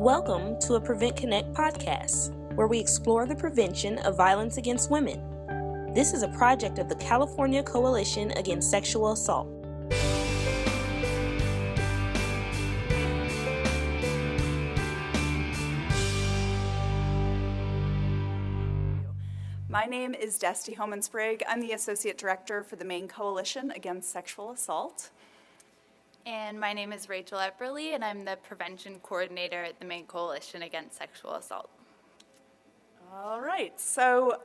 Welcome to a Prevent Connect podcast, where we explore the prevention of violence against women. This is a project of the California Coalition Against Sexual Assault. My name is Dusty HomansBrig. I'm the Associate Director for the Maine Coalition Against Sexual Assault. And my name is Rachel Epperly, and I'm the Prevention Coordinator at the Maine Coalition Against Sexual Assault. All right, so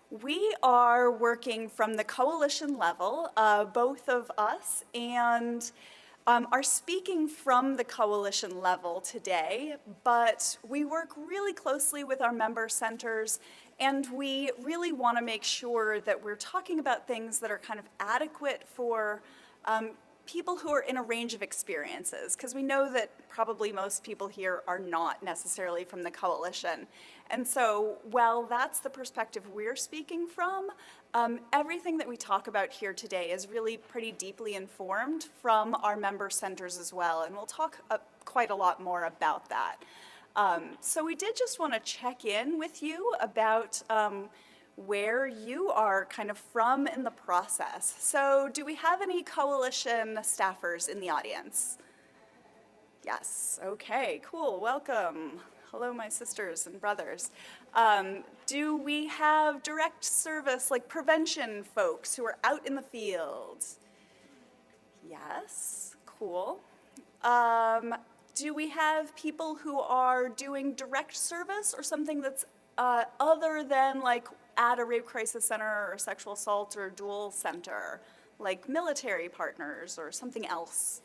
we are working from the coalition level, both of us, and are speaking from the coalition level today, but we work really closely with our member centers, and we really want to make sure that we're talking about things that are kind of adequate for people who are in a range of experiences, because we know that probably most people here are not necessarily from the coalition. And so while that's the perspective we're speaking from, everything that we talk about here today is really pretty deeply informed from our member centers as well, and we'll talk quite a lot more about that. So we did just want to check in with you about where you are kind of from in the process. So do we have any coalition staffers in the audience? Yes, okay, cool, welcome. Hello, my sisters and brothers. Do we have direct service, like prevention folks who are out in the field? Yes, cool. Do we have people who are doing direct service or something that's other than like at a rape crisis center or a sexual assault or dual center, like military partners or something else?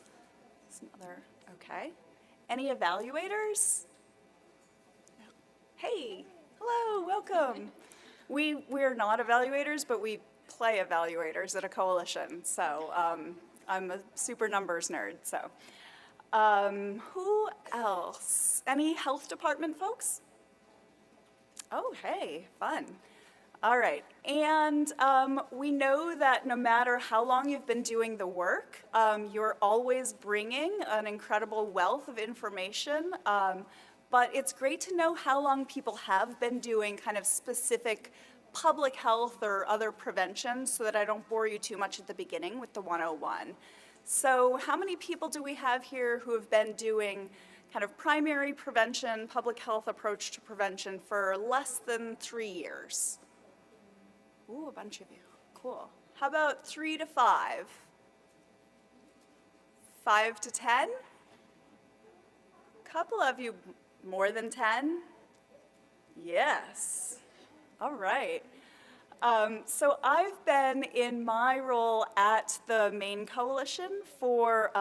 Some other, okay. Any evaluators? Hey, hello, welcome. We're not evaluators, but we play evaluators at a coalition, so I'm a super numbers nerd, so. Who else? Any health department folks? Oh, hey, fun. All right, and we know that no matter how long you've been doing the work, you're always bringing an incredible wealth of information, but it's great to know how long people have been doing kind of specific public health or other prevention so that I don't bore you too much at the beginning with the 101. So how many people do we have here who have been doing kind of primary prevention, public health approach to prevention for less than 3 years? Ooh, a bunch of you. Cool. How about 3 to 5? 5 to 10? Couple of you more than 10? Yes. All right. So I've been in my role at the Maine Coalition for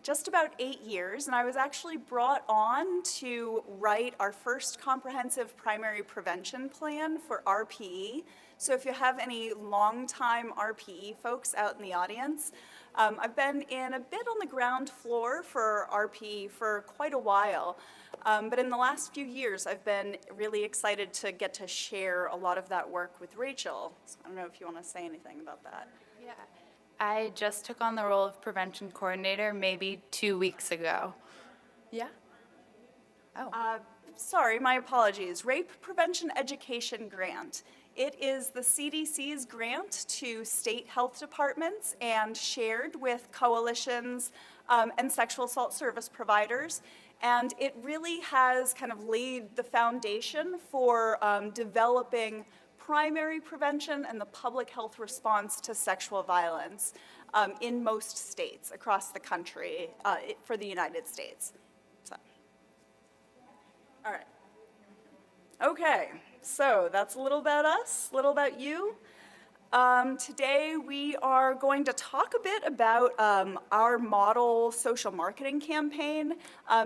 just about 8 years, and I was actually brought on to write our first comprehensive primary prevention plan for RPE. So if you have any longtime RPE folks out in the audience, I've been in a bit on the ground floor for RPE for quite a while, but in the last few years I've been really excited to get to share a lot of that work with Rachel. So I don't know if you want to say anything about that. Yeah, I just took on the role of Prevention Coordinator maybe 2 weeks ago. Yeah? Oh. Sorry, my apologies. Rape Prevention Education Grant. It is the CDC's grant to state health departments and shared with coalitions and sexual assault service providers. And it really has kind of laid the foundation for developing primary prevention and the public health response to sexual violence in most states across the country for the United States. So. All right. Okay, so that's a little about us, a little about you. Today we are going to talk a bit about our model social marketing campaign.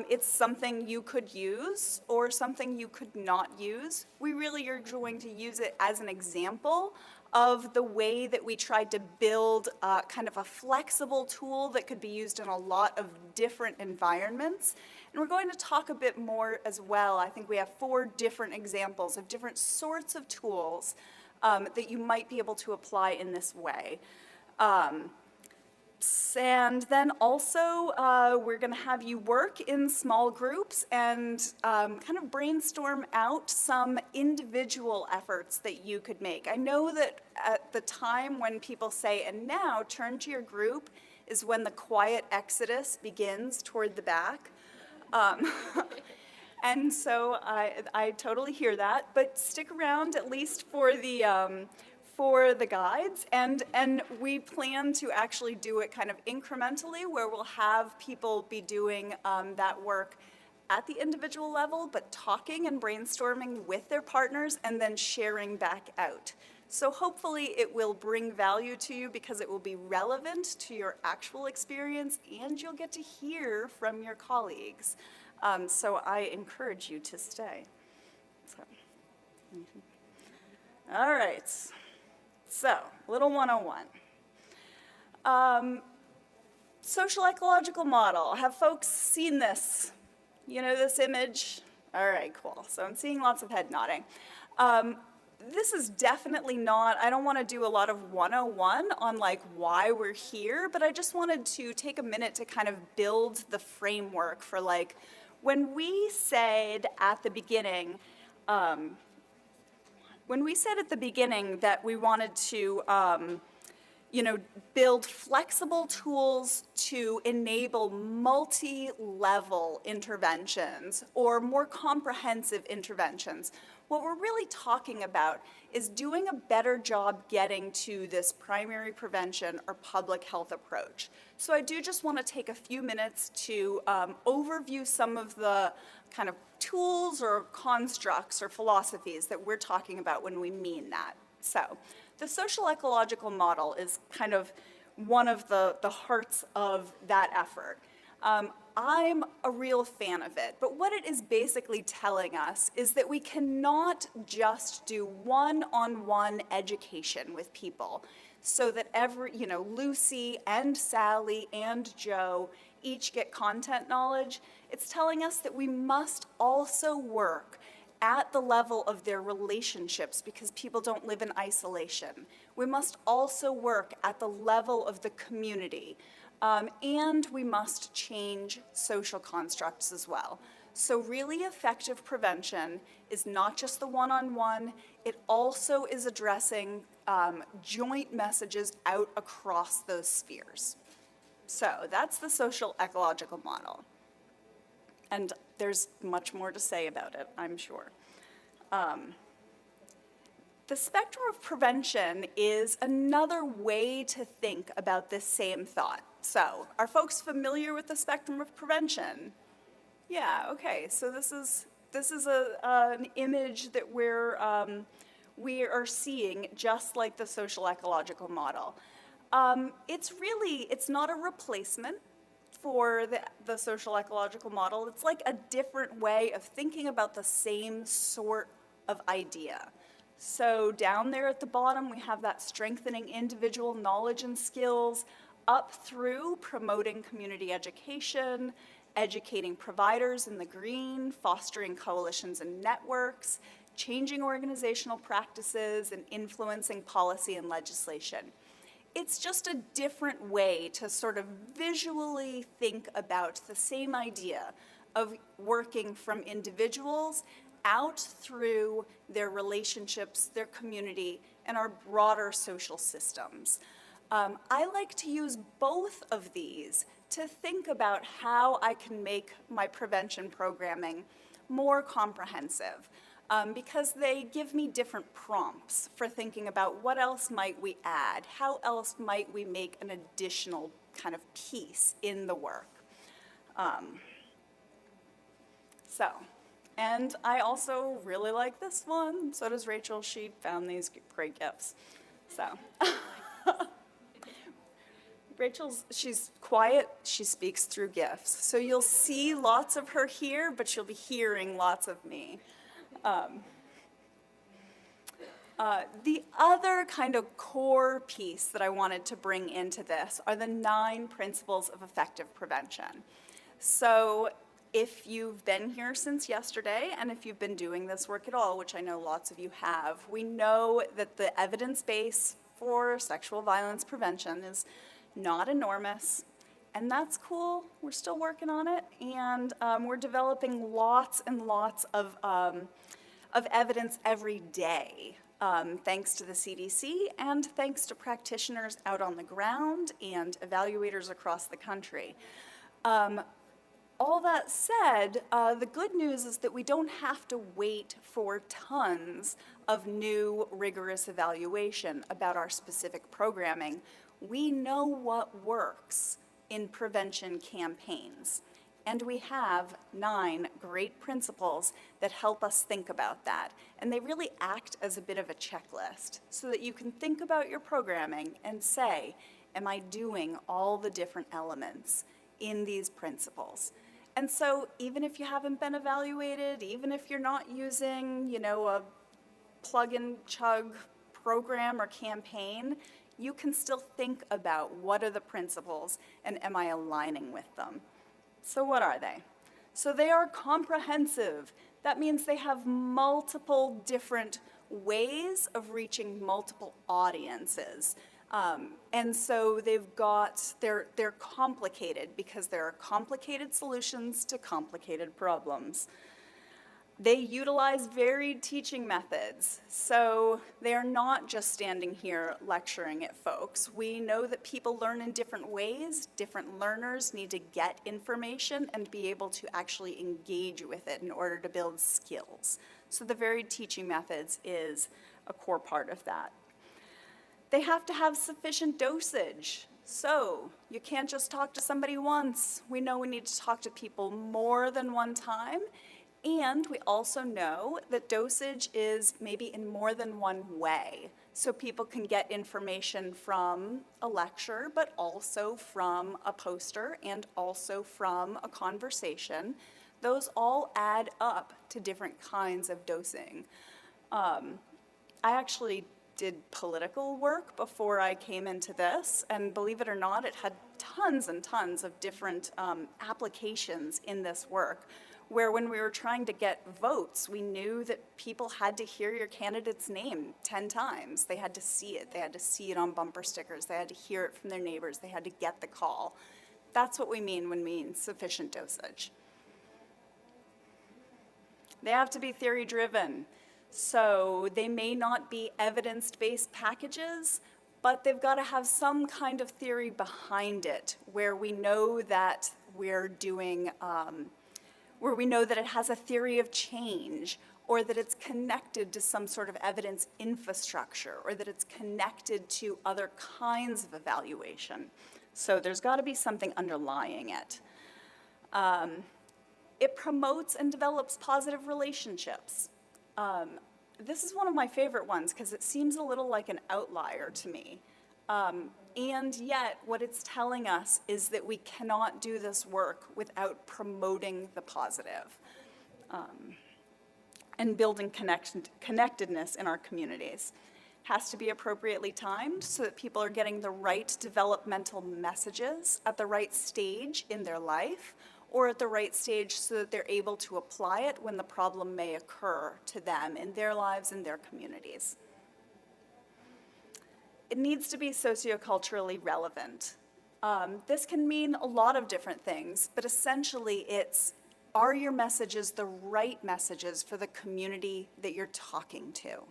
It's something you could use or something you could not use. We really are going to use it as an example of the way that we tried to build kind of a flexible tool that could be used in a lot of different environments. And we're going to talk a bit more as well. I think we have 4 different examples of different sorts of tools that you might be able to apply in this way. And then also, we're going to have you work in small groups and kind of brainstorm out some individual efforts that you could make. I know that at the time when people say, and now turn to your group, is when the quiet exodus begins toward the back. And so I totally hear that, but stick around at least for the guides, and we plan to actually do it kind of incrementally, where we'll have people be doing that work at the individual level, but talking and brainstorming with their partners and then sharing back out. So hopefully it will bring value to you because it will be relevant to your actual experience, and you'll get to hear from your colleagues. So I encourage you to stay. So. All right. So, little 101. Social ecological model. Have folks seen this? You know this image? All right, cool. So I'm seeing lots of head nodding. This is definitely not, I don't want to do a lot of 101 on like why we're here, but I just wanted to take a minute to kind of build the framework for like, when we said at the beginning, that we wanted to, build flexible tools to enable multi-level interventions or more comprehensive interventions, what we're really talking about is doing a better job getting to this primary prevention or public health approach. So I do just want to take a few minutes to overview some of the kind of tools or constructs or philosophies that we're talking about when we mean that. So the social ecological model is kind of one of the hearts of that effort. I'm a real fan of it, but what it is basically telling us is that we cannot just do one-on-one education with people so that Lucy and Sally and Joe each get content knowledge. It's telling us that we must also work at the level of their relationships because people don't live in isolation. We must also work at the level of the community. And we must change social constructs as well. So really effective prevention is not just the one-on-one, it also is addressing joint messages out across those spheres. So that's the social ecological model. And there's much more to say about it, I'm sure. The spectrum of prevention is another way to think about this same thought. So, are folks familiar with the spectrum of prevention? Yeah, okay, so this is an image that we are seeing just like the social ecological model. It's not a replacement for the social ecological model. It's like a different way of thinking about the same sort of idea. So down there at the bottom, we have that strengthening individual knowledge and skills, up through promoting community education, educating providers in the green, fostering coalitions and networks, changing organizational practices, and influencing policy and legislation. It's just a different way to sort of visually think about the same idea of working from individuals out through their relationships, their community, and our broader social systems. I like to use both of these to think about how I can make my prevention programming more comprehensive, because they give me different prompts for thinking about what else might we add, how else might we make an additional kind of piece in the work. And I also really like this one. So does Rachel. She found these great gifts. So, she's quiet. She speaks through gifts. So you'll see lots of her here, but you'll be hearing lots of me. The other kind of core piece that I wanted to bring into this are the 9 principles of effective prevention. So if you've been here since yesterday, and if you've been doing this work at all, which I know lots of you have, we know that the evidence base for sexual violence prevention is not enormous. And that's cool. We're still working on it. And we're developing lots and lots of evidence every day, thanks to the CDC and thanks to practitioners out on the ground and evaluators across the country. All that said, the good news is that we don't have to wait for tons of new rigorous evaluation about our specific programming. We know what works in prevention campaigns, and we have 9 great principles that help us think about that. And they really act as a bit of a checklist so that you can think about your programming and say, am I doing all the different elements in these principles? And so even if you haven't been evaluated, even if you're not using, a plug and chug program or campaign, you can still think about what are the principles and am I aligning with them? So what are they? So they are comprehensive. That means they have multiple different ways of reaching multiple audiences. And so they're complicated because there are complicated solutions to complicated problems. They utilize varied teaching methods, so they are not just standing here lecturing at folks. We know that people learn in different ways. Different learners need to get information and be able to actually engage with it in order to build skills. So the varied teaching methods is a core part of that. They have to have sufficient dosage. So you can't just talk to somebody once. We know we need to talk to people more than one time. And we also know that dosage is maybe in more than one way. So people can get information from a lecture, but also from a poster and also from a conversation. Those all add up to different kinds of dosing. I actually did political work before I came into this, and believe it or not, it had tons and tons of different applications in this work, where when we were trying to get votes, we knew that people had to hear your candidate's name 10 times. They had to see it. They had to see it on bumper stickers. They had to hear it from their neighbors. They had to get the call. That's what we mean when we mean sufficient dosage. They have to be theory-driven. So they may not be evidence-based packages, but they've got to have some kind of theory behind it where we know that we're doing where we know that it has a theory of change, or that it's connected to some sort of evidence infrastructure, or that it's connected to other kinds of evaluation. So there's got to be something underlying it. It promotes and develops positive relationships. This is one of my favorite ones because it seems a little like an outlier to me. And yet, what it's telling us is that we cannot do this work without promoting the positive and building connectedness in our communities. Has to be appropriately timed so that people are getting the right developmental messages at the right stage in their life, or at the right stage so that they're able to apply it when the problem may occur to them in their lives and their communities. It needs to be socioculturally relevant. This can mean a lot of different things, but essentially it's, are your messages the right messages for the community that you're talking to?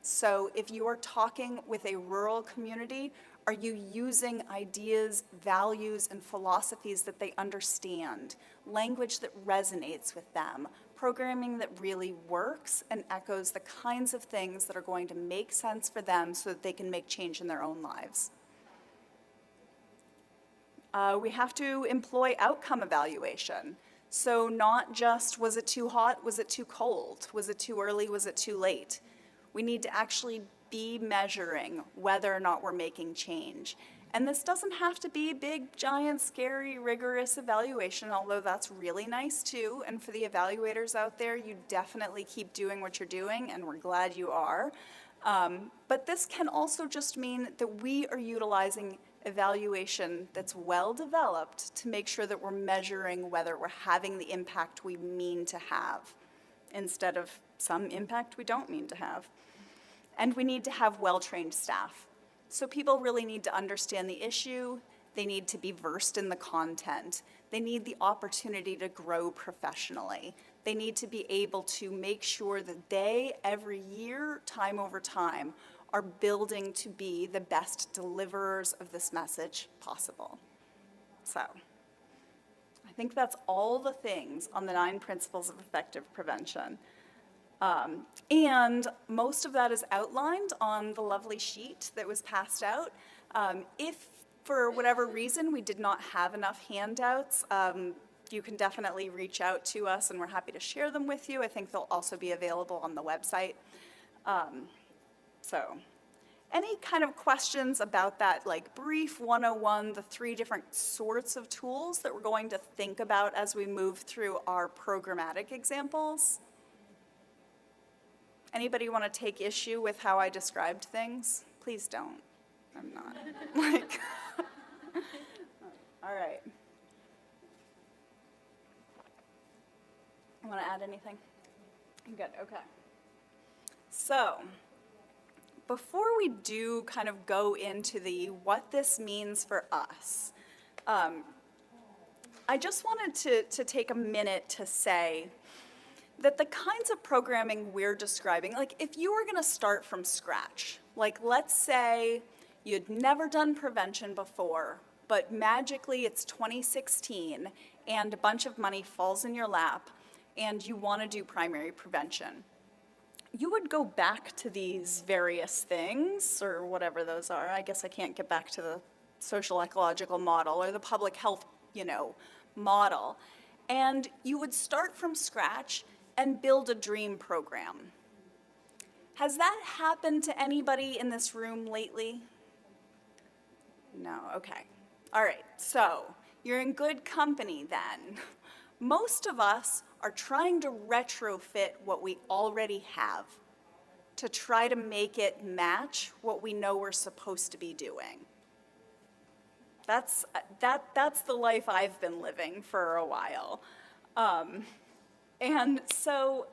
So if you are talking with a rural community, are you using ideas, values, and philosophies that they understand, language that resonates with them, programming that really works and echoes the kinds of things that are going to make sense for them so that they can make change in their own lives? We have to employ outcome evaluation. So not just, was it too hot, was it too cold, was it too early, was it too late? We need to actually be measuring whether or not we're making change. And this doesn't have to be big, giant, scary, rigorous evaluation, although that's really nice too. And for the evaluators out there, you definitely keep doing what you're doing, and we're glad you are. But this can also just mean that we are utilizing evaluation that's well developed to make sure that we're measuring whether we're having the impact we mean to have, instead of some impact we don't mean to have. And we need to have well-trained staff. So people really need to understand the issue. They need to be versed in the content. They need the opportunity to grow professionally. They need to be able to make sure that they, every year, time over time, are building to be the best deliverers of this message possible. So I think that's all the things on the 9 principles of effective prevention. And most of that is outlined on the lovely sheet that was passed out. If for whatever reason we did not have enough handouts, you can definitely reach out to us and we're happy to share them with you. I think they'll also be available on the website. So any kind of questions about that, like brief 101, the 3 different sorts of tools that we're going to think about as we move through our programmatic examples? Anybody want to take issue with how I described things? Please don't. I'm not. Like, all right. Want to add anything? Good, okay. So, before we do kind of go into the what this means for us, I just wanted to take a minute to say that the kinds of programming we're describing, like if you were gonna start from scratch, like let's say you'd never done prevention before, but magically it's 2016 and a bunch of money falls in your lap and you wanna do primary prevention. You would go back to these various things, or whatever those are. I guess I can't get back to the social ecological model or the public health, model. And you would start from scratch and build a dream program. Has that happened to anybody in this room lately? No, okay. All right, so you're in good company then. Most of us are trying to retrofit what we already have to try to make it match what we know we're supposed to be doing. That's the life I've been living for a while. And so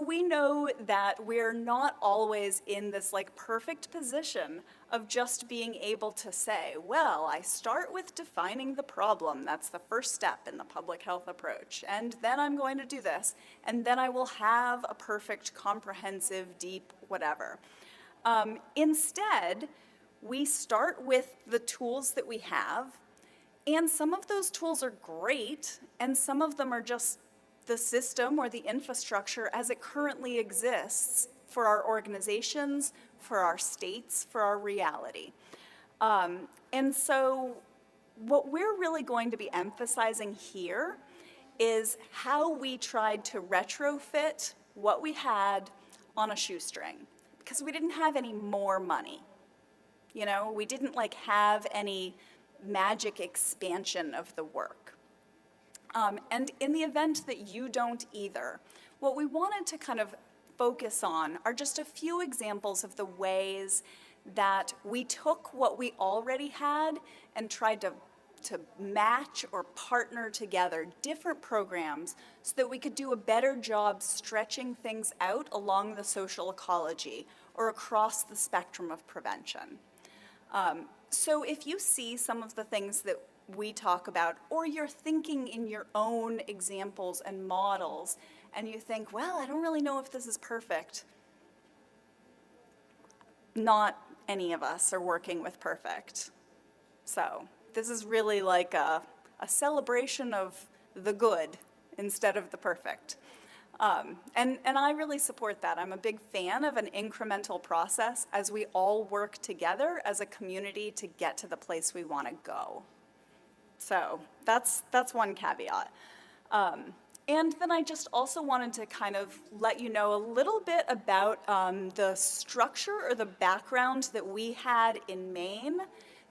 we know that we're not always in this like perfect position of just being able to say, well, I start with defining the problem. That's the first step in the public health approach. And then I'm going to do this. And then I will have a perfect, comprehensive, deep, whatever. Instead, we start with the tools that we have. And some of those tools are great. And some of them are just the system or the infrastructure as it currently exists for our organizations, for our states, for our reality. And so what we're really going to be emphasizing here is how we tried to retrofit what we had on a shoestring, because we didn't have any more money. We didn't like have any magic expansion of the work. And in the event that you don't either, what we wanted to kind of focus on are just a few examples of the ways that we took what we already had and tried to match or partner together different programs so that we could do a better job stretching things out along the social ecology or across the spectrum of prevention. So if you see some of the things that we talk about, or you're thinking in your own examples and models, and you think, well, I don't really know if this is perfect. Not any of us are working with perfect. So this is really like a celebration of the good instead of the perfect. And I really support that. I'm a big fan of an incremental process as we all work together as a community to get to the place we want to go. So that's one caveat. And then I just also wanted to kind of let you know a little bit about the structure or the background that we had in Maine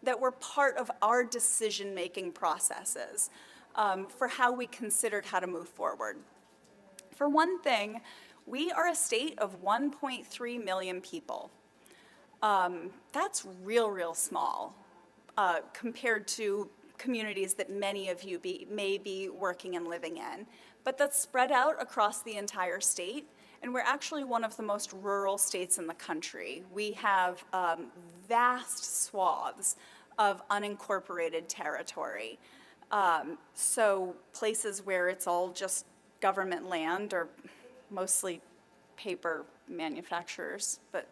that were part of our decision-making processes for how we considered how to move forward. For one thing, we are a state of 1.3 million people. That's real small compared to communities that many of you may be working and living in. But that's spread out across the entire state, And we're actually one of the most rural states in the country. We have vast swaths of unincorporated territory. So places where it's all just government land or mostly paper manufacturers, but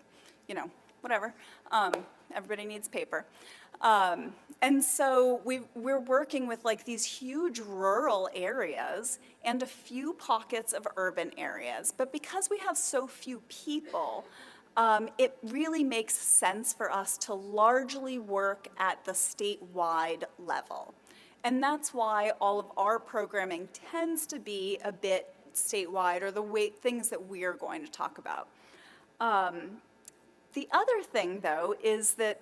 whatever. Everybody needs paper. And so we're working with like these huge rural areas and a few pockets of urban areas. But because we have so few people, it really makes sense for us to largely work at the statewide level. And that's why all of our programming tends to be a bit statewide, or the way things that we're going to talk about. The other thing, though, is that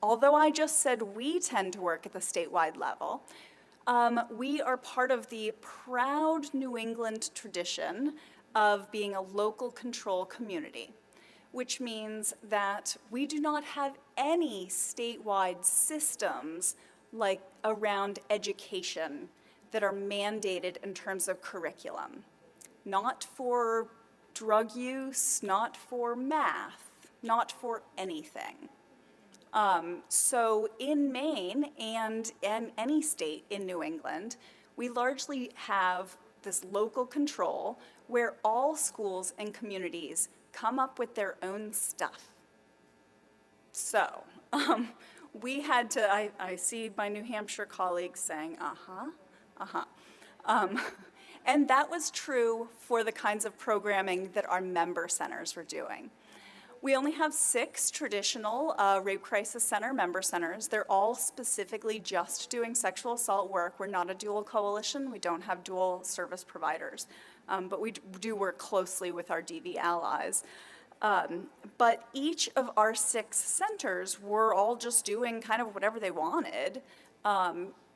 although I just said we tend to work at the statewide level, we are part of the proud New England tradition of being a local control community, which means that we do not have any statewide systems like around education that are mandated in terms of curriculum. Not for drug use, not for math, not for anything. So in Maine and in any state in New England, we largely have this local control where all schools and communities come up with their own stuff. So we had to, I see my New Hampshire colleagues saying, and that was true for the kinds of programming that our member centers were doing. We only have 6 traditional Rape Crisis Center member centers. They're all specifically just doing sexual assault work. We're not a dual coalition. We don't have dual service providers, but we do work closely with our DV allies. But each of our 6 centers were all just doing kind of whatever they wanted.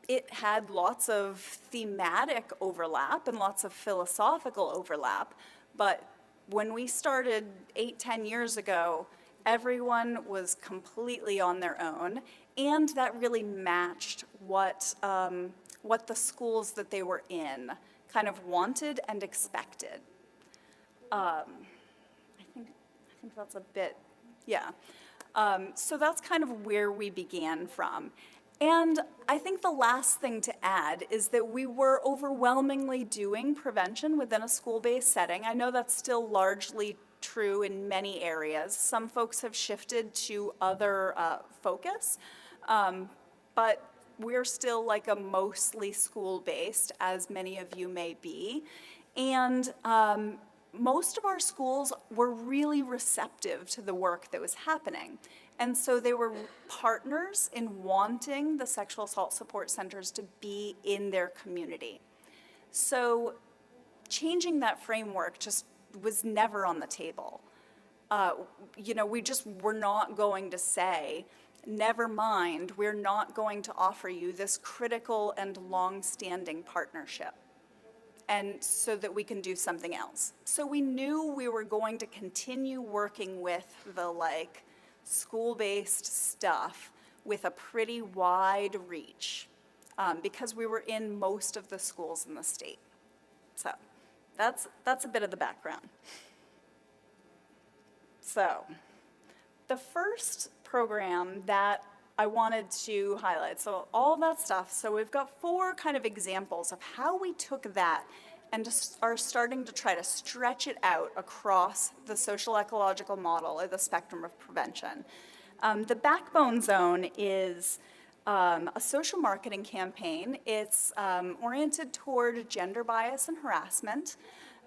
It had lots of thematic overlap and lots of philosophical overlap, but when we started 8-10 years ago, everyone was completely on their own, and that really matched what the schools that they were in kind of wanted and expected. I think that's a bit, yeah. So that's kind of where we began from. And I think the last thing to add is that we were overwhelmingly doing prevention within a school-based setting. I know that's still largely true in many areas. Some folks have shifted to other focus, but we're still like a mostly school-based, as many of you may be. And most of our schools were really receptive to the work that was happening. And so they were partners in wanting the sexual assault support centers to be in their community. So changing that framework just was never on the table. We just were not going to say, never mind, we're not going to offer you this critical and long-standing partnership, and so that we can do something else. So we knew we were going to continue working with the school-based stuff with a pretty wide reach, because we were in most of the schools in the state. So that's a bit of the background. So the first program that I wanted to highlight, so all that stuff, so we've got 4 kind of examples of how we took that and are starting to try to stretch it out across the social ecological model, or the spectrum of prevention. The Backbone Zone is a social marketing campaign. It's oriented toward gender bias and harassment.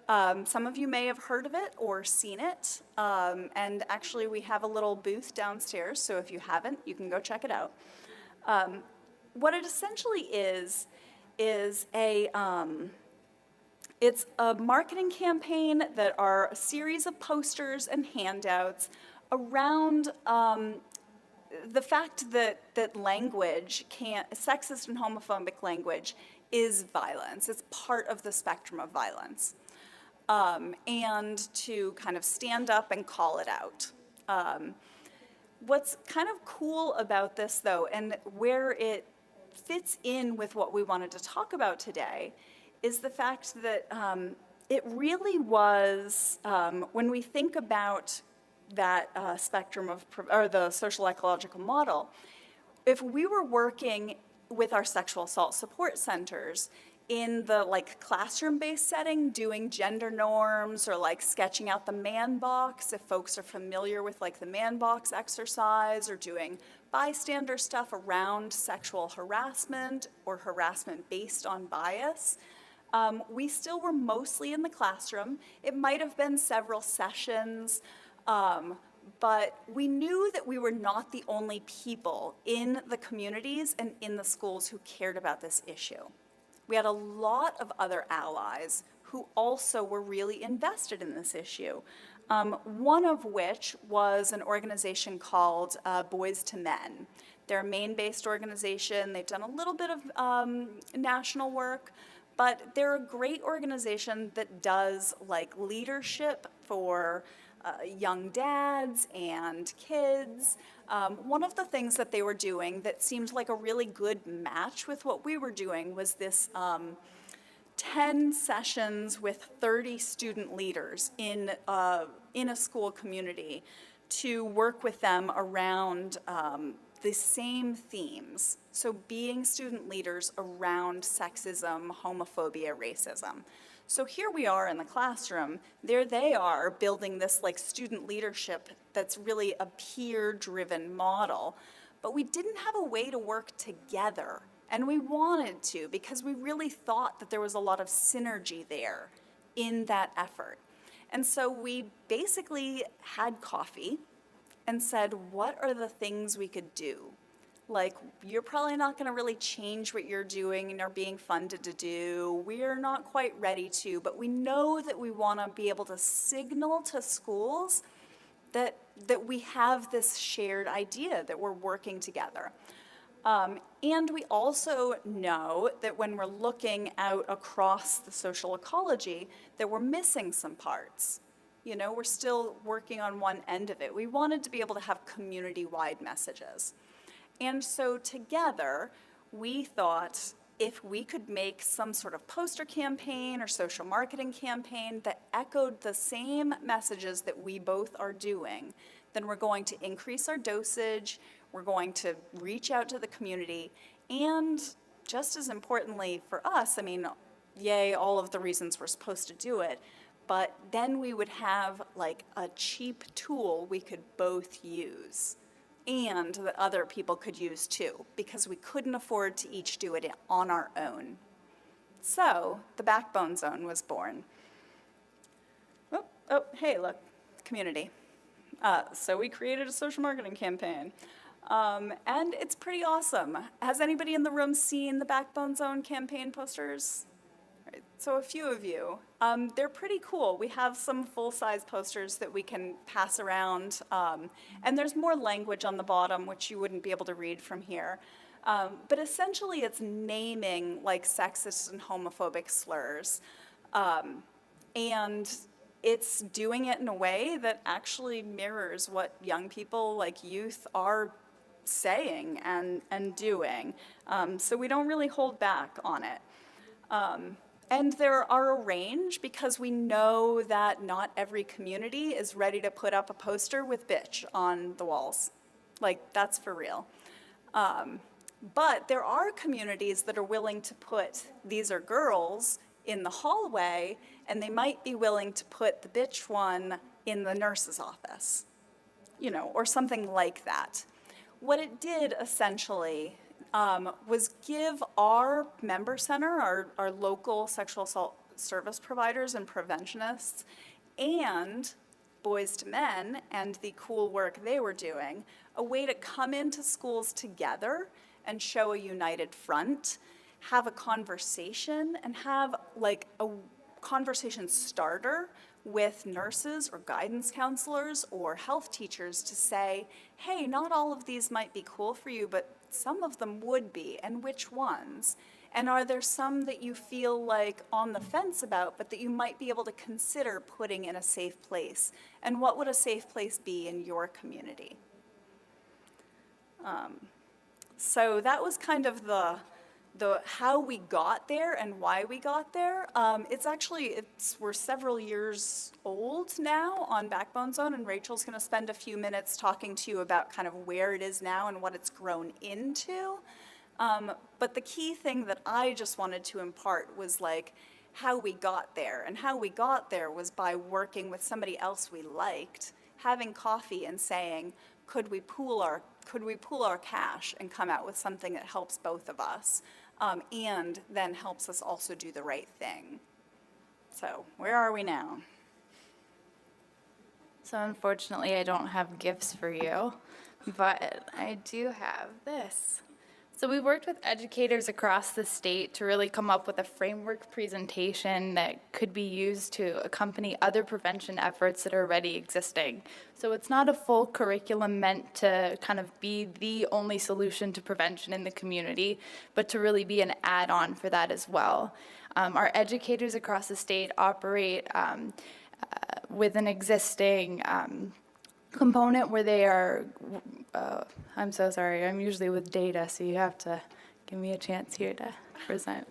Some of you may have heard of it or seen it, and actually we have a little booth downstairs, so if you haven't, you can go check it out. What it essentially is it's a marketing campaign that are a series of posters and handouts around the fact that language sexist and homophobic language is violence. It's part of the spectrum of violence. And to kind of stand up and call it out. What's kind of cool about this, though, and where it fits in with what we wanted to talk about today, is the fact that it really was, when we think about that spectrum of, or the social ecological model, if we were working with our sexual assault support centers in the like classroom-based setting, doing gender norms or like sketching out the man box, if folks are familiar with like the man box exercise, or doing bystander stuff around sexual harassment or harassment based on bias, we still were mostly in the classroom. It might have been several sessions, but we knew that we were not the only people in the communities and in the schools who cared about this issue. We had a lot of other allies who also were really invested in this issue, one of which was an organization called Boys to Men. They're a Maine-based organization. They've done a little bit of national work, but they're a great organization that does like leadership for young dads and kids. One of the things that they were doing that seemed like a really good match with what we were doing was this 10 sessions with 30 student leaders in a school community to work with them around the same themes. So being student leaders around sexism, homophobia, racism. So here we are in the classroom, there they are building this like student leadership that's really a peer-driven model, but we didn't have a way to work together, and we wanted to because we really thought that there was a lot of synergy there in that effort. And so we basically had coffee and said, what are the things we could do? Like, you're probably not going to really change what you're doing and are being funded to do. We're not quite ready to, but we know that we want to be able to signal to schools that we have this shared idea, that we're working together. And we also know that when we're looking out across the social ecology, that we're missing some parts. You know, we're still working on one end of it. We wanted to be able to have community-wide messages. And so together, we thought if we could make some sort of poster campaign or social marketing campaign that echoed the same messages that we both are doing, then we're going to increase our dosage, we're going to reach out to the community, and just as importantly for us, I mean, yay, all of the reasons we're supposed to do it, but then we would have like a cheap tool we could both use and that other people could use too, because we couldn't afford to each do it on our own. So the Backbone Zone was born. Oh, hey, look, community. So we created a social marketing campaign. And it's pretty awesome. Has anybody in the room seen the Backbone Zone campaign posters? Right, so a few of you. They're pretty cool. We have some full-size posters that we can pass around, and there's more language on the bottom, which you wouldn't be able to read from here. But essentially, it's naming like sexist and homophobic slurs, and it's doing it in a way that actually mirrors what young people, like youth, are saying and doing. So we don't really hold back on it. And there are a range because we know that not every community is ready to put up a poster with bitch on the walls. Like, that's for real. But there are communities that are willing to put "these are girls" in the hallway, and they might be willing to put the bitch one in the nurse's office, you know, or something like that. What it did essentially was give our member center, our local sexual assault service providers and preventionists, and Boys to Men and the cool work they were doing, a way to come into schools together and show a united front, have a conversation, and have like a conversation starter with nurses or guidance counselors or health teachers to say, hey, not all of these might be cool for you, but some of them would be, and which ones? And are there some that you feel like on the fence about, but that you might be able to consider putting in a safe place? And what would a safe place be in your community? So that was kind of the how we got there and why we got there. We're several years old now on Backbone Zone, and Rachel's going to spend a few minutes talking to you about kind of where it is now and what it's grown into. But the key thing that I just wanted to impart was like how we got there. And how we got there was by working with somebody else we liked, having coffee and saying, could we pool our cash and come out with something that helps both of us, and then helps us also do the right thing. So where are we now? So unfortunately, I don't have gifts for you, but I do have this. So we worked with educators across the state to really come up with a framework presentation that could be used to accompany other prevention efforts that are already existing. So it's not a full curriculum meant to kind of be the only solution to prevention in the community, but to really be an add-on for that as well. Our educators across the state operate with an existing component where they are, I'm so sorry, I'm usually with data, so you have to give me a chance here to present.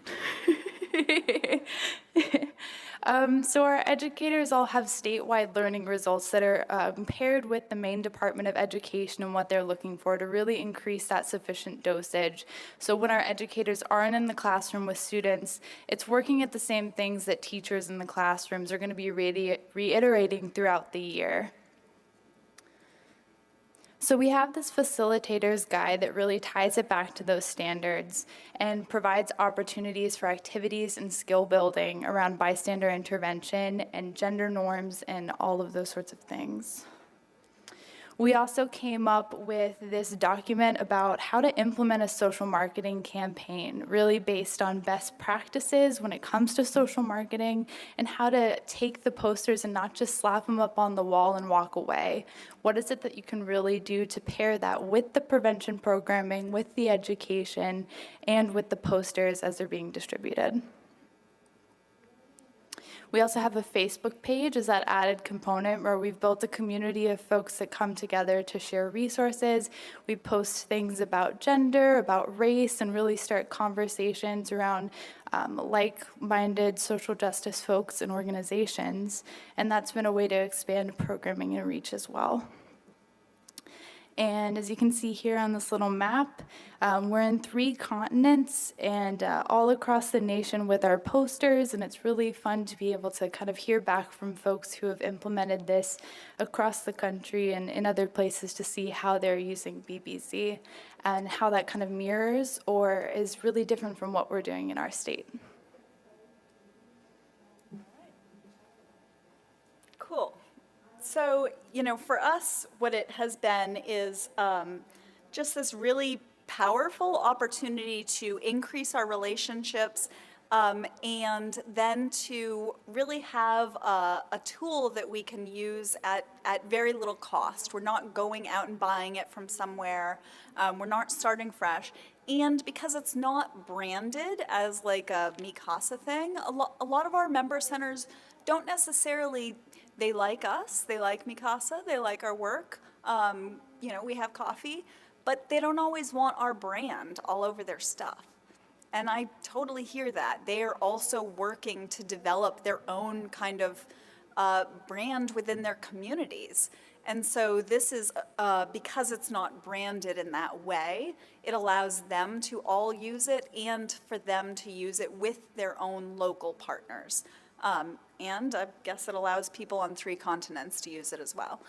So our educators all have statewide learning results that are paired with the Maine Department of Education and what they're looking for to really increase that sufficient dosage. So when our educators aren't in the classroom with students, it's working at the same things that teachers in the classrooms are going to be reiterating throughout the year. So we have this facilitator's guide that really ties it back to those standards and provides opportunities for activities and skill building around bystander intervention and gender norms and all of those sorts of things. We also came up with this document about how to implement a social marketing campaign, really based on best practices when it comes to social marketing, and how to take the posters and not just slap them up on the wall and walk away. What is it that you can really do to pair that with the prevention programming, with the education, and with the posters as they're being distributed? We also have a Facebook page as that added component where we've built a community of folks that come together to share resources. We post things about gender, about race, and really start conversations around like-minded social justice folks and organizations. And that's been a way to expand programming and reach as well. And as you can see here on this little map, we're in 3 continents and all across the nation with our posters, and it's really fun to be able to kind of hear back from folks who have implemented this across the country and in other places to see how they're using BBZ and how that kind of mirrors or is really different from what we're doing in our state. Cool. So, for us, what it has been is just this really powerful opportunity to increase our relationships and then to really have a tool that we can use at very little cost. We're not going out and buying it from somewhere. We're not starting fresh. And because it's not branded as like a Mikasa thing, a lot of our member centers don't necessarily, they like us, they like Mikasa, they like our work, we have coffee, but they don't always want our brand all over their stuff. And I totally hear that. They are also working to develop their own kind of brand within their communities. And so this is, because it's not branded in that way, it allows them to all use it and for them to use it with their own local partners. And I guess it allows people on 3 continents to use it as well.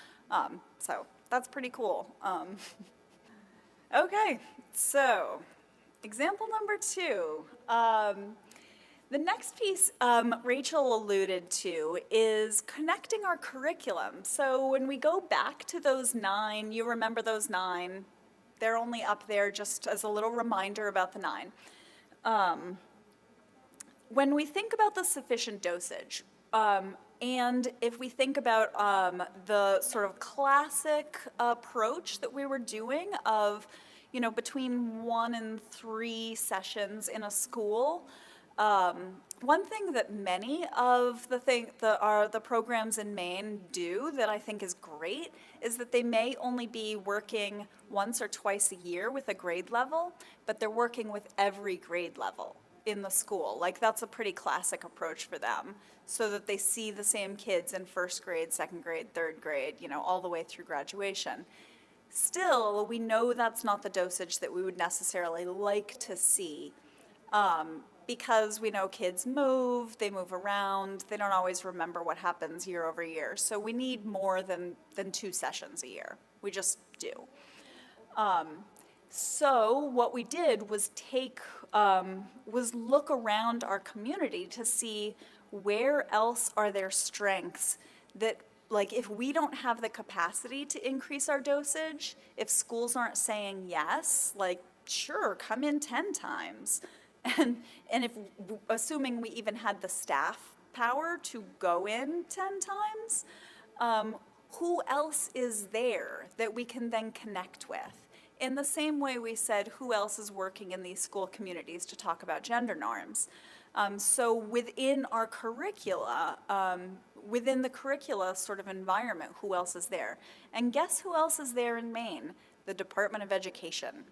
So that's pretty cool. Okay, so example number 2. The next piece Rachel alluded to is connecting our curriculum. So when we go back to those 9, you remember those 9, they're only up there just as a little reminder about the 9. When we think about the sufficient dosage, and if we think about the sort of classic approach that we were doing of, between 1 and 3 sessions in a school, One thing that many of the programs in Maine do that I think is great is that they may only be working once or twice a year with a grade level, but they're working with every grade level in the school. Like, that's a pretty classic approach for them, so that they see the same kids in first grade, second grade, third grade, all the way through graduation. Still, we know that's not the dosage that we would necessarily like to see, because we know kids move, they move around, they don't always remember what happens year over year. So we need more than 2 sessions a year. We just do. So what we did was look around our community to see where else are there strengths that, like, if we don't have the capacity to increase our dosage, if schools aren't saying yes, like, sure, come in 10 times. And if, assuming we even had the staff power to go in 10 times, who else is there that we can then connect with? In the same way we said, who else is working in these school communities to talk about gender norms? So within our curricula, within the curricula sort of environment, who else is there? And guess who else is there in Maine? The Department of Education.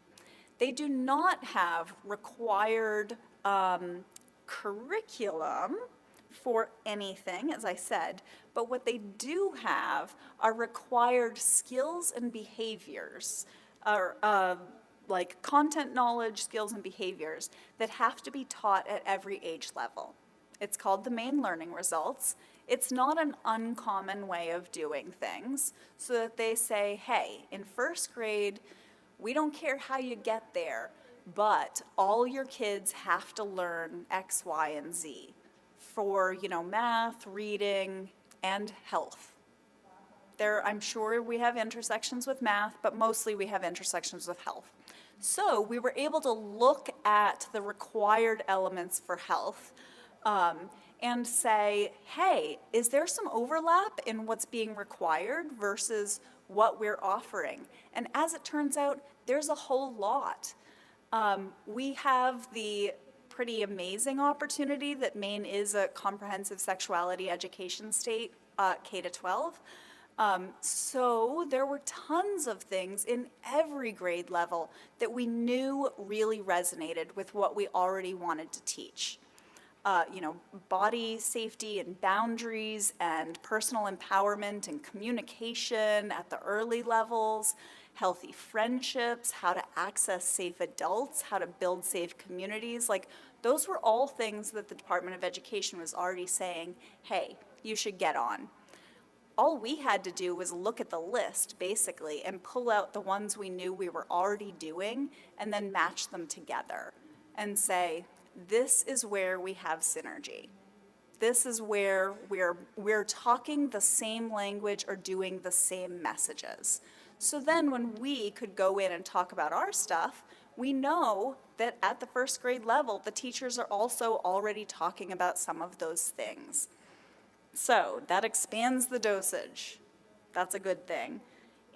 They do not have required curriculum for anything, as I said, but what they do have are required skills and behaviors, like content knowledge, skills, and behaviors that have to be taught at every age level. It's called the Maine Learning Results. It's not an uncommon way of doing things, so that they say, hey, in first grade, we don't care how you get there, but all your kids have to learn X, Y, and Z for, math, reading, and health. I'm sure we have intersections with math, but mostly we have intersections with health. So we were able to look at the required elements for health and say, hey, is there some overlap in what's being required versus what we're offering? And as it turns out, there's a whole lot. We have the pretty amazing opportunity that Maine is a comprehensive sexuality education state, K to 12. So there were tons of things in every grade level that we knew really resonated with what we already wanted to teach. Body safety and boundaries and personal empowerment and communication at the early levels, healthy friendships, how to access safe adults, how to build safe communities. Like, those were all things that the Department of Education was already saying, hey, you should get on. All we had to do was look at the list, basically, and pull out the ones we knew we were already doing and then match them together and say, this is where we have synergy. This is where we're talking the same language or doing the same messages. So then when we could go in and talk about our stuff, we know that at the first grade level, the teachers are also already talking about some of those things. So that expands the dosage. That's a good thing.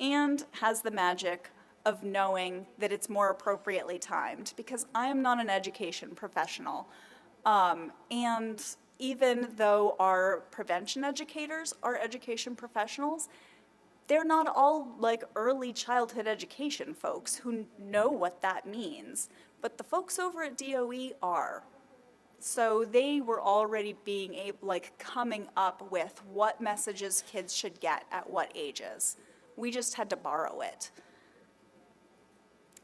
And has the magic of knowing that it's more appropriately timed, because I am not an education professional. And even though our prevention educators are education professionals, they're not all like early childhood education folks who know what that means. But the folks over at DOE are. So they were already coming up with what messages kids should get at what ages. We just had to borrow it.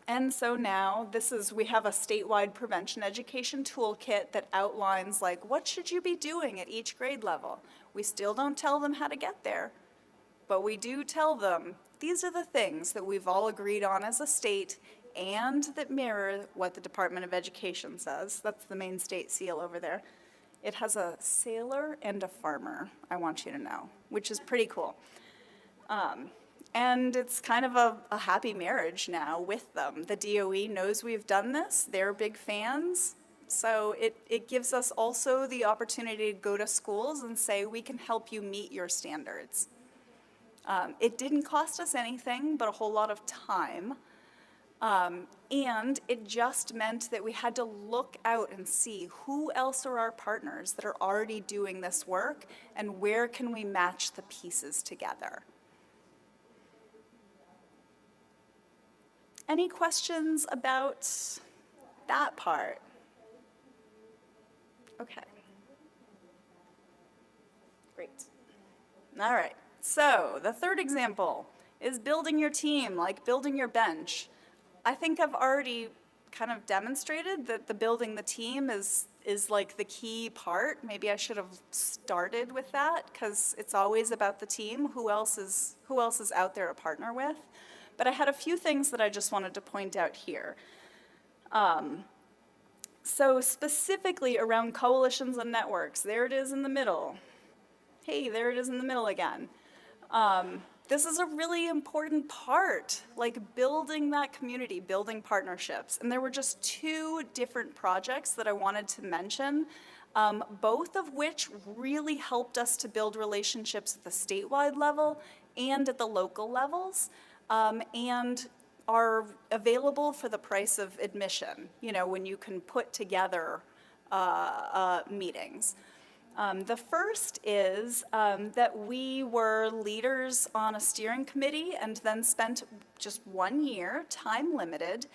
And so now we have a statewide prevention education toolkit that outlines what should you be doing at each grade level. We still don't tell them how to get there, but we do tell them these are the things that we've all agreed on as a state and that mirror what the Department of Education says. That's the Maine state seal over there. It has a sailor and a farmer, I want you to know, which is pretty cool. And it's kind of a happy marriage now with them. The DOE knows we've done this. They're big fans. So it gives us also the opportunity to go to schools and say, we can help you meet your standards. It didn't cost us anything but a whole lot of time. And it just meant that we had to look out and see who else are our partners that are already doing this work and where can we match the pieces together. Any questions about that part? Okay. Great. All right. So the third example is building your team, like building your bench. I think I've already kind of demonstrated that the building the team is like the key part. Maybe I should have started with that because it's always about the team. Who else is out there to partner with? But I had a few things that I just wanted to point out here. So specifically around coalitions and networks, there it is in the middle. Hey, there it is in the middle again. This is a really important part, like building that community, building partnerships. And there were just two different projects that I wanted to mention, both of which really helped us to build relationships at the statewide level and at the local levels, and are available for the price of admission, you know, when you can put together meetings. The first is that we were leaders on a steering committee and then spent just 1 year, time limited,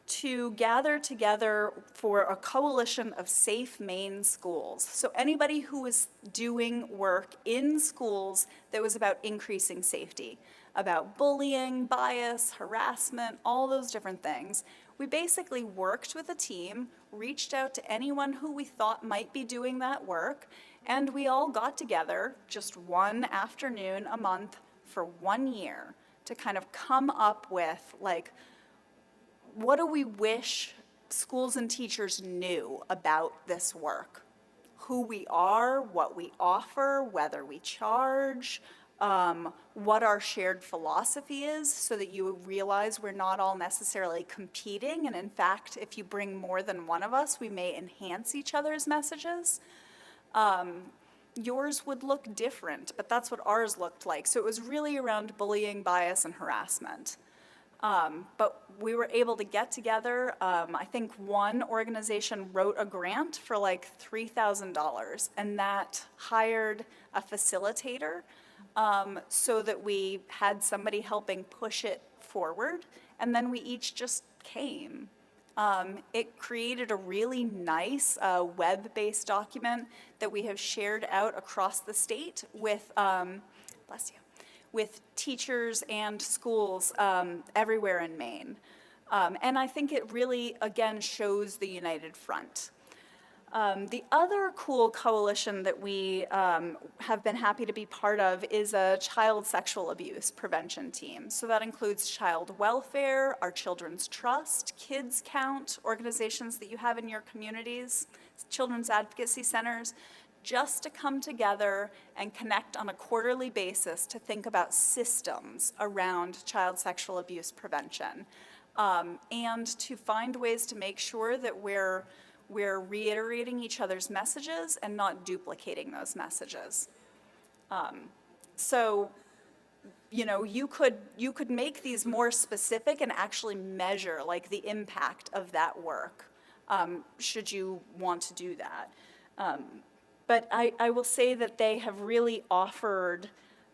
to gather together for a coalition of safe Maine schools. So anybody who was doing work in schools that was about increasing safety, about bullying, bias, harassment, all those different things. We basically worked with a team, reached out to anyone who we thought might be doing that work, and we all got together just one afternoon a month for 1 year to kind of come up with, like, what do we wish schools and teachers knew about this work? Who we are, what we offer, whether we charge, what our shared philosophy is, so that you realize we're not all necessarily competing, and in fact, if you bring more than one of us, we may enhance each other's messages. Yours would look different, but that's what ours looked like. So it was really around bullying, bias, and harassment. But we were able to get together. I think one organization wrote a grant for like $3,000, and that hired a facilitator, so that we had somebody helping push it forward, and then we each just came. It created a really nice web-based document that we have shared out across the state with, bless you, with teachers and schools everywhere in Maine. And I think it really, again, shows the united front. The other cool coalition that we have been happy to be part of is a child sexual abuse prevention team. So that includes child welfare, our Children's Trust, Kids Count, organizations that you have in your communities, children's advocacy centers, just to come together and connect on a quarterly basis to think about systems around child sexual abuse prevention, and to find ways to make sure that we're reiterating each other's messages and not duplicating those messages. So, you know, you could make these more specific and actually measure, like, the impact of that work, should you want to do that. But I will say that they have really offered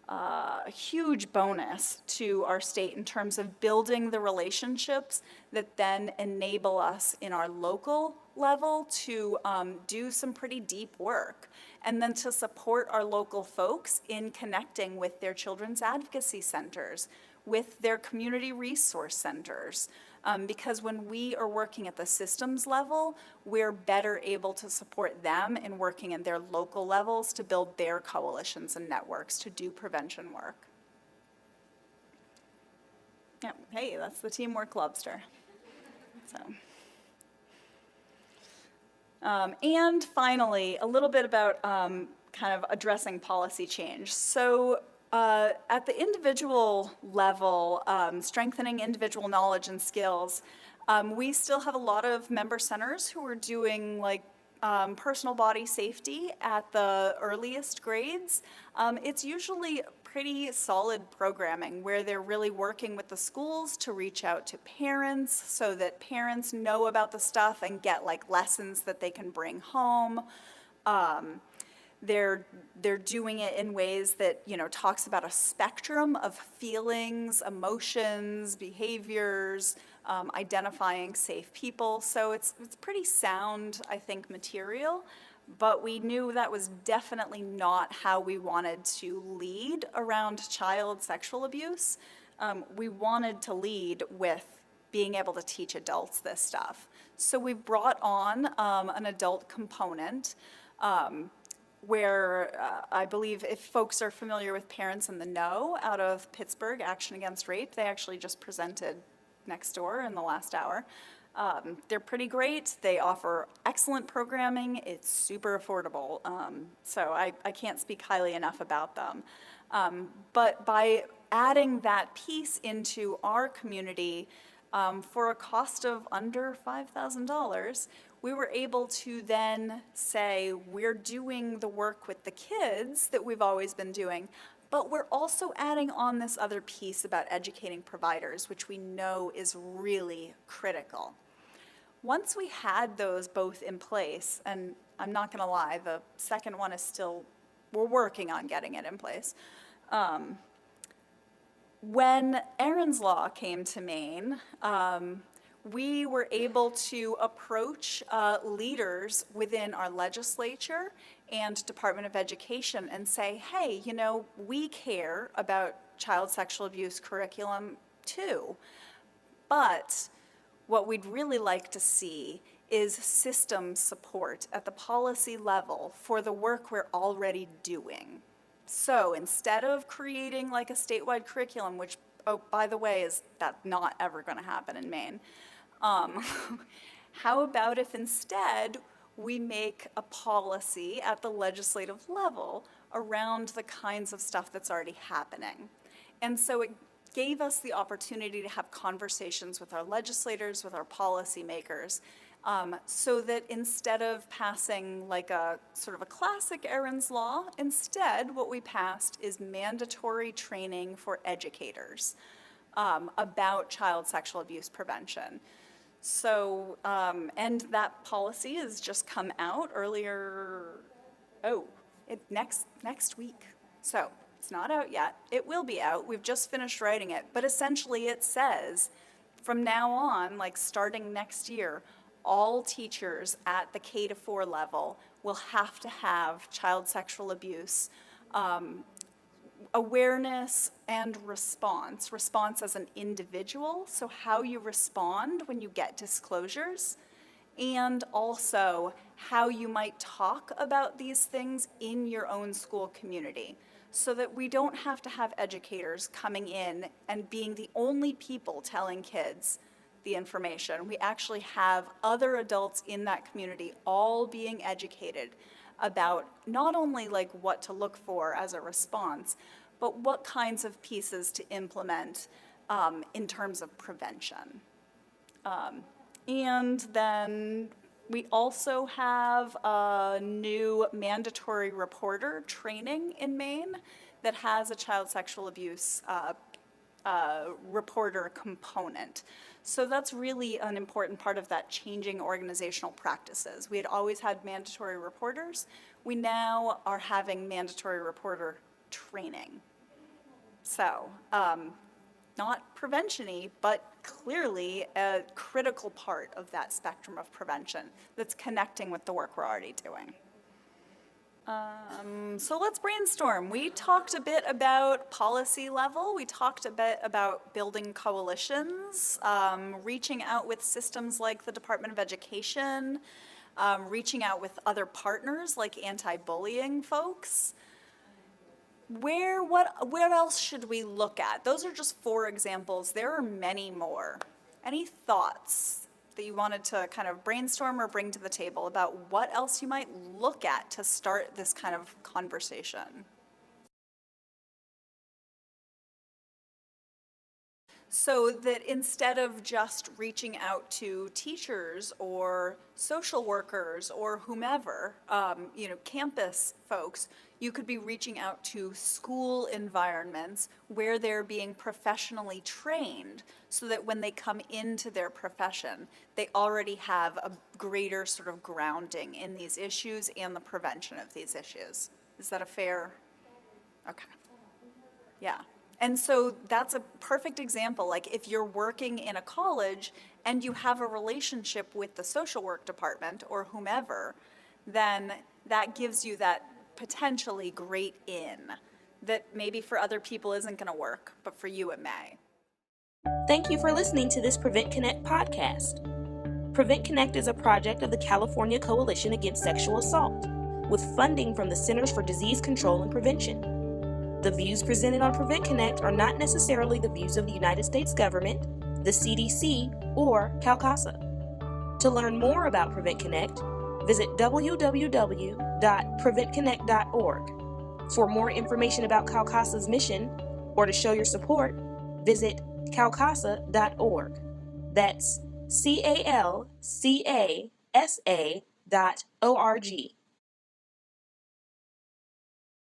a huge bonus to our state in terms of building the relationships that then enable us in our local level to do some pretty deep work, and then to support our local folks in connecting with their children's advocacy centers, with their community resource centers. Because when we are working at the systems level, we're better able to support them in working in their local levels to build their coalitions and networks to do prevention work. Yeah, hey, that's the Teamwork Lobster. So. And finally, a little bit about kind of addressing policy change. So at the individual level, strengthening individual knowledge and skills, we still have a lot of member centers who are doing, like, personal body safety at the earliest grades, it's usually pretty solid programming where they're really working with the schools to reach out to parents so that parents know about the stuff and get like lessons that they can bring home. They're doing it in ways that, you know, talks about a spectrum of feelings, emotions, behaviors, identifying safe people. So it's pretty sound, I think, material, but we knew that was definitely not how we wanted to lead around child sexual abuse. We wanted to lead with being able to teach adults this stuff. So we brought on an adult component where I believe if folks are familiar with Parents in the Know out of Pittsburgh, Action Against Rape, they actually just presented next door in the last hour. They're pretty great. They offer excellent programming. It's super affordable. So I can't speak highly enough about them. But by adding that piece into our community for a cost of under $5,000, we were able to then say, we're doing the work with the kids that we've always been doing, but we're also adding on this other piece about educating providers, which we know is really critical. Once we had those both in place, and I'm not gonna lie, the second one is still, we're working on getting it in place. When Erin's Law came to Maine, we were able to approach leaders within our legislature and Department of Education and say, hey, you know, we care about child sexual abuse curriculum too, but what we'd really like to see is system support at the policy level for the work we're already doing. So instead of creating like a statewide curriculum, which, oh, by the way, is that's not ever gonna happen in Maine, how about if instead we make a policy at the legislative level around the kinds of stuff that's already happening? And so it gave us the opportunity to have conversations with our legislators, with our policymakers, so that instead of passing like a sort of a classic Erin's Law, instead what we passed is mandatory training for educators about child sexual abuse prevention. So, and that policy has just come out earlier, next week. So it's not out yet. It will be out. We've just finished writing it. But essentially it says from now on, like starting next year, all teachers at the K-4 level will have to have child sexual abuse awareness and response. Response as an individual, so how you respond when you get disclosures, and also how you might talk about these things in your own school community, so that we don't have to have educators coming in and being the only people telling kids the information. We actually have other adults in that community all being educated about not only like what to look for as a response, but what kinds of pieces to implement in terms of prevention. And then we also have a new mandatory reporter training in Maine that has a child sexual abuse reporter component. So that's really an important part of that changing organizational practices. We had always had mandatory reporters. We now are having mandatory reporter training. So, not prevention-y, but clearly a critical part of that spectrum of prevention that's connecting with the work we're already doing. So let's brainstorm. We talked a bit about policy level. We talked a bit about building coalitions, reaching out with systems like the Department of Education, reaching out with other partners like anti-bullying folks. Where else should we look at? Those are just 4 examples. There are many more. Any thoughts that you wanted to kind of brainstorm or bring to the table about what else you might look at to start this kind of conversation? So that instead of just reaching out to teachers or social workers or whomever, campus folks, you could be reaching out to school environments where they're being professionally trained so that when they come into their profession, they already have a greater sort of grounding in these issues and the prevention of these issues. Is that a fair? Okay. Yeah. And so that's a perfect example. Like if you're working in a college and you have a relationship with the social work department or whomever, then that gives you that potentially great in that maybe for other people isn't going to work, but for you it may. Thank you for listening to this Prevent Connect podcast. Prevent Connect is a project of the California Coalition Against Sexual Assault, with funding from the Centers for Disease Control and Prevention. The views presented on Prevent Connect are not necessarily the views of the United States government, the CDC, or CalCASA. To learn more about Prevent Connect, visit www.preventconnect.org. For more information about CalCASA's mission, or to show your support, visit calcasa.org. That's CalCasa.org.